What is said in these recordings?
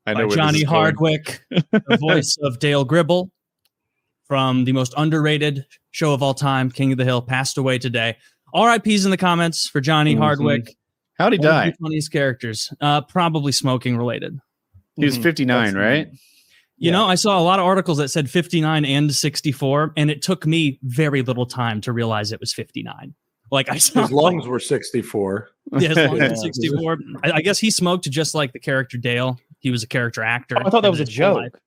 I know by Johnny Hardwick, the voice of Dale Gribble from the most underrated show of all time, King of the Hill, passed away today. RIPs in the comments for Johnny Hardwick. How'd he die? The funniest characters. Probably smoking related. He was 59, right? You know, I saw a lot of articles that said 59 and 64, and it took me very little time to realize it was 59. Like I saw his lungs were 64. Yeah, his lungs were 64. I guess he smoked just like the character Dale. He was a character actor. I thought that was a joke.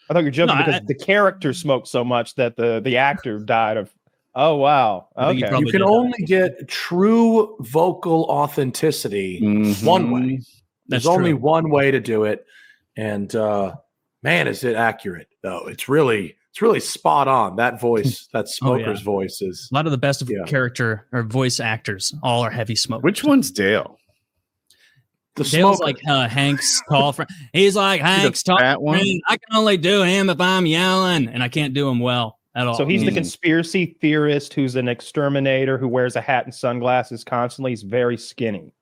I thought you were joking because the character smoked so much that the actor died of. Oh wow! Okay, you can only get true vocal authenticity one way. There's only one way to do it, and man, is it accurate though? It's really spot on. That voice, that smoker's voice, is a lot of the best of character or voice actors. All are heavy smokers. Which one's Dale? Dale's like Hank's tall friend. He's like Hank's tall friend. I can only do him if I'm yelling, and I can't do him well at all. So he's the conspiracy theorist who's an exterminator who wears a hat and sunglasses constantly. He's very skinny.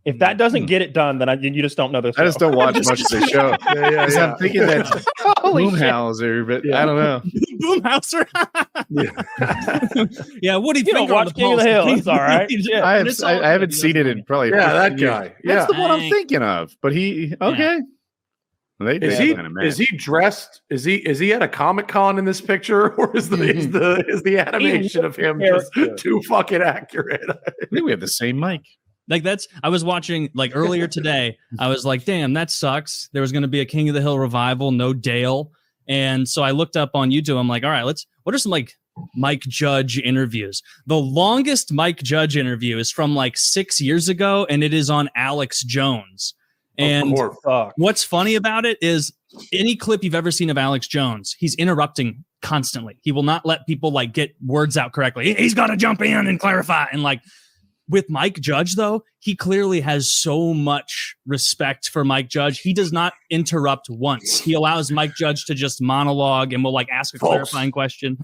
If that doesn't get it done, then you just don't know this. I just don't watch much of the show. I'm thinking that's Boomhauser, but I don't know. Boomhauser. Woody. You don't watch King of the Hill. It's all right. I haven't seen it in probably. Yeah, that guy. That's the one I'm thinking of. But he okay. Is he dressed? Is he at a Comic-Con in this picture, or is the animation of him just too fucking accurate? I think we have the same mic. Like I was watching like earlier today. I was like, damn, that sucks. There was going to be a King of the Hill revival, no Dale. And so I looked up on YouTube. I'm like, all right, what are some like Mike Judge interviews? The longest Mike Judge interview is from like 6 years ago, and it is on Alex Jones. And what's funny about it is any clip you've ever seen of Alex Jones, he's interrupting constantly. He will not let people like get words out correctly. He's got to jump in and clarify. And like, with Mike Judge, though, he clearly has so much respect for Mike Judge. He does not interrupt once. He allows Mike Judge to just monologue and will like ask a clarifying question.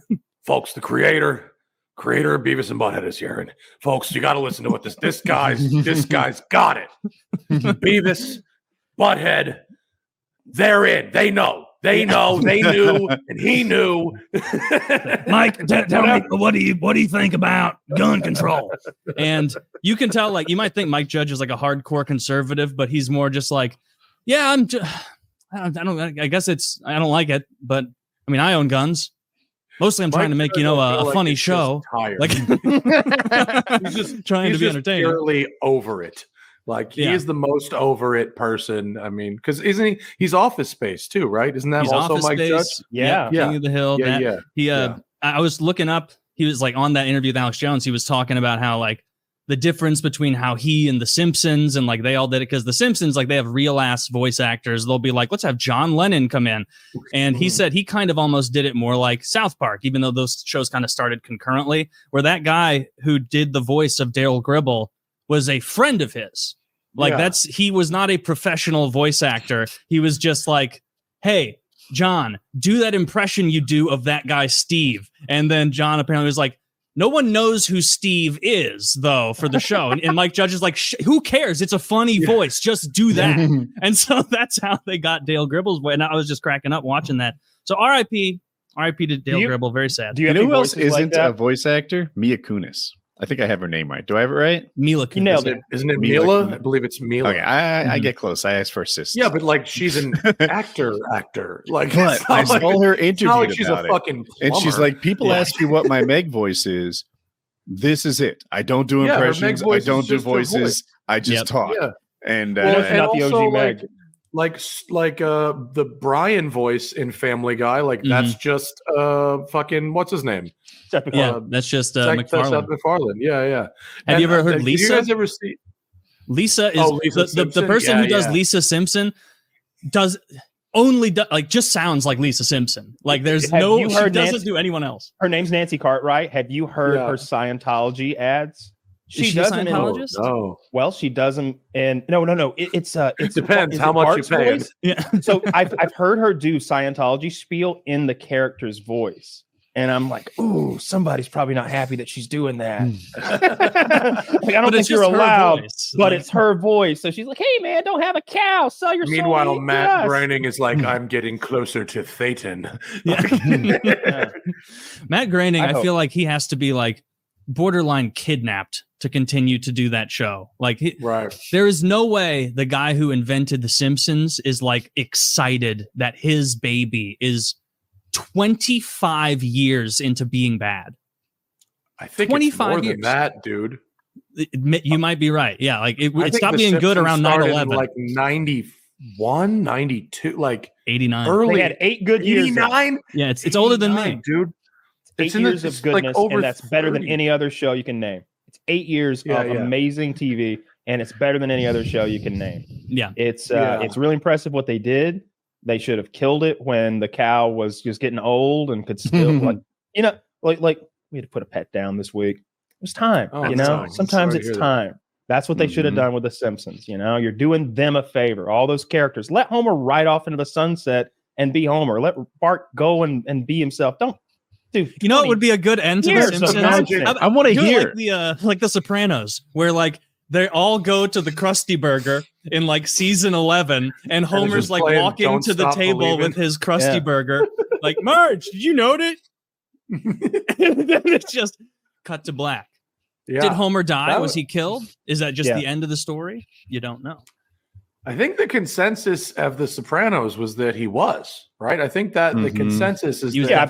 Folks, the creator of Beavis and Butthead is here. And folks, you got to listen to what this guy's got it. Beavis, Butthead, they're in. They know. They knew, and he knew. Mike, tell me, what do you think about gun control? And you can tell, like, you might think Mike Judge is like a hardcore conservative, but he's more just like, yeah, I guess I don't like it, but I mean, I own guns. Mostly I'm trying to make, a funny show. Like, he's just trying to be entertaining. Purely over it. Like he is the most over it person. I mean, because he's Office Space too, right? Isn't that he's also Mike Judge? Yeah. King of the Hill. I was looking up. He was like on that interview with Alex Jones. He was talking about how like the difference between how he and the Simpsons and like they all did it, because the Simpsons, like they have real ass voice actors. They'll be like, let's have John Lennon come in. And he said he kind of almost did it more like South Park, even though those shows kind of started concurrently, where that guy who did the voice of Dale Gribble was a friend of his. Like he was not a professional voice actor. He was just like, hey, John, do that impression you do of that guy, Steve. And then John apparently was like, no one knows who Steve is, though, for the show. And Mike Judge is like, who cares? It's a funny voice. Just do that. And so that's how they got Dale Gribble's voice. And I was just cracking up watching that. So RIP to Dale Gribble. Very sad. Do you know who else isn't a voice actor? Mila Kunis. I think I have her name right. Do I have it right? Mila Kunis. You nailed it. Isn't it Mila? I believe it's Mila. Okay, I get close. I asked for a sister. Yeah, but like she's an actor. Like, but I saw her interview like she's a fucking plumber. And she's like, people ask me what my Meg voice is. This is it. I don't do impressions. I don't do voices. I just talk. Yeah. And and not the OG Meg. Like the Brian voice in Family Guy, like that's just fucking what's his name? That's just McFarlane. Yeah. Have you ever heard Lisa? Did you guys ever see Lisa? Is the person who does Lisa Simpson just sounds like Lisa Simpson. Like she doesn't do anyone else. Her name's Nancy Cartwright. Have you heard her Scientology ads? She does a Scientologist? No. Well, she doesn't. And no. It depends how much you pay. Yeah. So I've heard her do Scientology spiel in the character's voice. And I'm like, ooh, somebody's probably not happy that she's doing that. Like, I don't think you're allowed, but it's her voice. So she's like, hey, man, don't have a cow. Sell your soul. Meanwhile, Matt Groening is like, I'm getting closer to Thetan. Yeah. Matt Groening, I feel like he has to be like borderline kidnapped to continue to do that show. Like, there is no way the guy who invented The Simpsons is like excited that his baby is 25 years into being bad. I think 25 it's more than that, dude. You might be right. Yeah, like it stopped being good around 9/11. Like 91, 92, like 89. Early. They had 8 good years. 89? Yeah, it's older than me, dude. It's 8 years of goodness, like and that's 30. Better than any other show you can name. It's 8 years of amazing TV, and it's better than any other show you can name. Yeah, it's really impressive what they did. They should have killed it when the cow was just getting old and could still like we had to put a pet down this week. It was time, sometimes it's time. That's what they should have done with The Simpsons. You're doing them a favor. All those characters. Let Homer ride off into the sunset and be Homer. Let Bart go and be himself. Don't do. It would be a good end to The Simpsons. I want to hear like The Sopranos, where like they all go to the Krusty Burger in like season 11, and Homer's like walking to the table with his Krusty Burger, like, Marge, did you note it? And then it's just cut to black. Yeah. Did Homer die? Was he killed? Is that just the end of the story? You don't know. I think the consensus of The Sopranos was that he was, right? I think that the consensus is that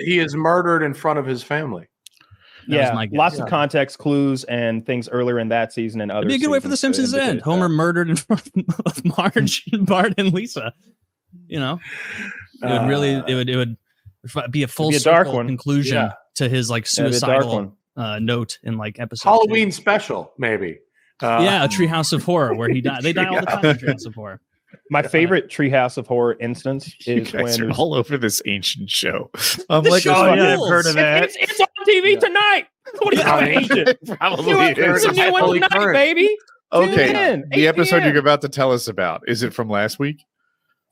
he is murdered in front of his family. Lots of context clues and things earlier in that season and other. It'd be a good way for The Simpsons to end. Homer murdered in front of Marge, Bart, and Lisa. It would be a full circle conclusion to his like suicidal note in like episode Halloween 2. Special, maybe. A Treehouse of Horror where he died. They die all the time in Treehouse of Horror. My favorite Treehouse of Horror instance is when you're all over this ancient show. I'm like, I've heard of that. It's on TV tonight. What are you ancient? Probably is. It's a new one tonight, baby. Okay, the episode you're about to tell us about, is it from last week?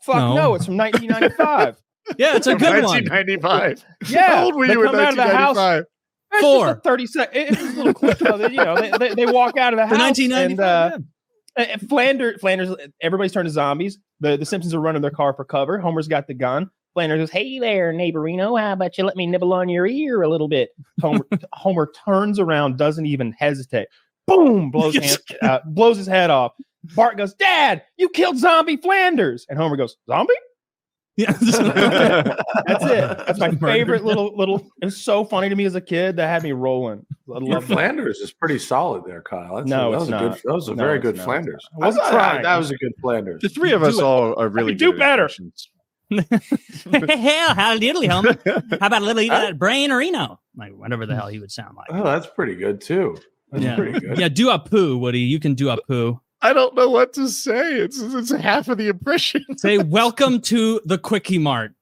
Fuck no, it's from 1995. Yeah, it's a good 1995. Yeah, how old were you in 1995? 4. 30 seconds. It's a little clip. They walk out of the house. 1995. And Flanders, everybody's turned to zombies. The Simpsons are running their car for cover. Homer's got the gun. Flanders goes, "Hey there, neighborino, how about you let me nibble on your ear a little bit?" Homer turns around, doesn't even hesitate. Boom! Blows his head off. Bart goes, "Dad, you killed zombie Flanders!" And Homer goes, "Zombie?" Yeah, that's it. That's my favorite little. It was so funny to me as a kid that had me rolling. Flanders is pretty solid there, Kyle. That was a very good Flanders. That was a good Flanders. The three of us all are really do better. Hell, how diddly, Homer. How about a little eat of that brain or like whatever the hell he would sound like. Oh, that's pretty good too. That's pretty good. Yeah, do a poo, Woody. You can do a poo. I don't know what to say. It's half of the impression. Say welcome to the Quickie Mart.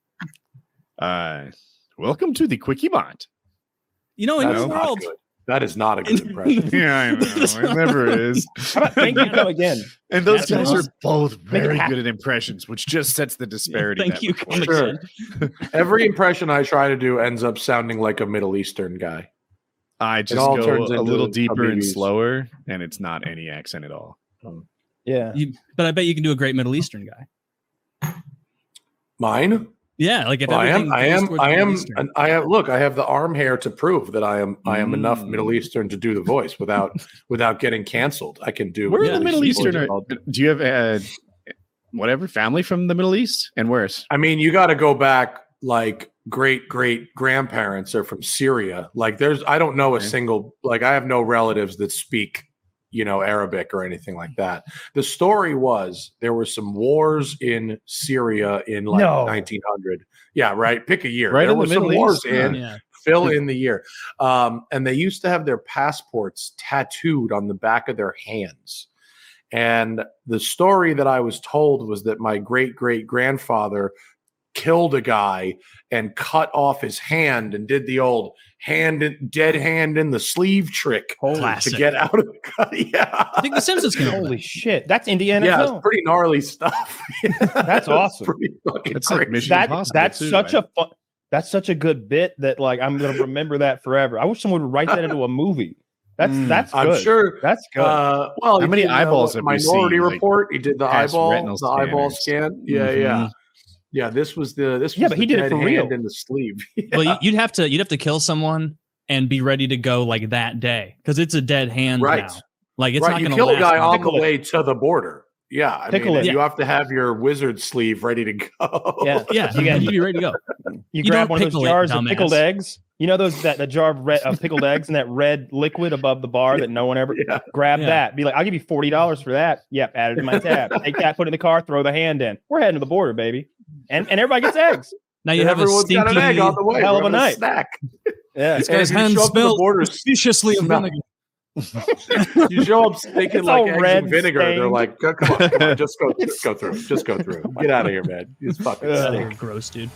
Welcome to the Quickie Mart. In your world. That is not a good impression. Yeah, I know. It never is. How about thank you come again? And those guys are both very good at impressions, which just sets the disparity. Thank you. Sure. Every impression I try to do ends up sounding like a Middle Eastern guy. I just go a little deeper and slower, and it's not any accent at all. Yeah. But I bet you can do a great Middle Eastern guy. Mine? Yeah, like if I have look, I have the arm hair to prove that I am enough Middle Eastern to do the voice without getting canceled. I can do. Where are the Middle Eastern? Do you have whatever family from the Middle East, and where's? I mean, you got to go back like great grandparents are from Syria. Like I don't know a single, like I have no relatives that speak Arabic or anything like that. The story was there were some wars in Syria in 1900. Yeah, right. Pick a year. Right, there were some wars fill Yeah. in the year. And they used to have their passports tattooed on the back of their hands. And the story that I was told was that my great-great-grandfather killed a guy and cut off his hand and did the old dead hand in the sleeve trick to get out of the cut. Yeah. I think The Simpsons can. Holy shit. That's Indiana Yeah, Jones. it's pretty gnarly stuff. That's awesome. Pretty fucking It's crazy. like Mission Impossible. That's too, such right? a fun. That's such a good bit that like I'm gonna remember that forever. I wish someone would write that into a movie. That's good. I'm sure that's good. Well, how many eyeballs have Minority seen, Report? He did the eyeball scanners. Scan. Yeah. This was but he did it for real in the sleeve. Well, you'd have to kill someone and be ready to go like that day because it's a dead hand now. Like it's not going to kill a guy on the way to the border. Yeah, I mean, you have to have your wizard sleeve ready to go. Yeah, you'd be ready to go. You grab one of those jars of pickled eggs. You know that jar of pickled eggs and that red liquid above the bar that no one ever grab that. Be like, I'll give you $40 for that. Yep, add it to my tab. Take that, put it in the car, throw the hand in. We're heading to the border, baby. And everybody gets eggs. Now you have everyone's got an egg on the way. Hell of a night. Snack. Yeah, this guy's hands smell suspiciously of vinegar. You show up thinking like eggs and vinegar. They're like, come on, just go through. Get out of here, man. It's fucking gross, dude.